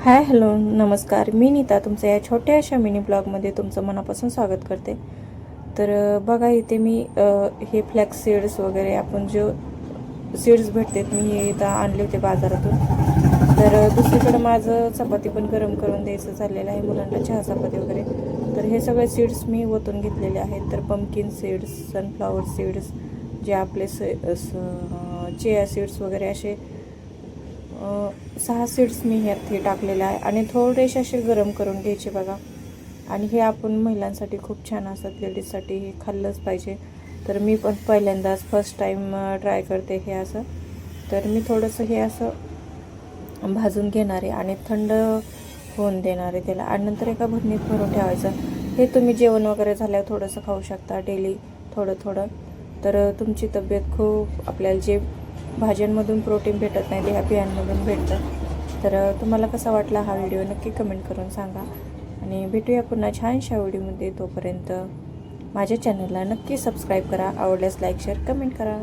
Hi hello नमस्कार, मी नीता तुमचं या छोट्या अशा मिनी ब्लॉगमध्ये तुमचं मनापासून स्वागत करते. तर बघा इथे मी हे फ्लॅक्स सीड्स वगैरे आपण जो सीड्स भेटतात मी हे इथं आणले होते बाजारातून. तर दुसरीकडं माझं चपाती पण गरम करून द्यायचं झालेलं आहे मुलांना, चहा चपाती वगैरे. तर हे सगळे सीड्स मी ओतून घेतलेले आहेत. तर पंपकिन सीड्स, सनफ्लावर सीड्स, जे आपले चिया सीड्स वगैरे असे 6 सीड्स मी ह्यात हे टाकलेले आहे आणि थोडेसे असे गरम करून घ्यायचे बघा. आणि हे आपण महिलांसाठी खूप छान असतात, लेडीजसाठी हे खाल्लंच पाहिजे. तर मी पण पहिल्यांदाच फर्स्ट टाईम ट्राय करते हे असं. तर मी थोडंसं हे असं भाजून घेणार आहे आणि थंड होऊन देणार आहे त्याला, आणि नंतर एका भरणीत भरून ठेवायचं. हे तुम्ही जेवण वगैरे झाल्यावर थोडंसं खाऊ शकता डेली थोडं थोडं. तर तुमची तब्येत खूप, आपल्याला जे भाज्यांमधून प्रोटीन भेटत नाही ते ह्या बियांमधून भेटतं. तर तुम्हाला कसा वाटला हा व्हिडिओ नक्की कमेंट करून सांगा. आणि भेटूया पुन्हा छानशा व्हिडिओमध्ये. तोपर्यंत माझ्या चॅनलला नक्की सबस्क्राईब करा, आवडल्यास लाईक शेअर कमेंट करा.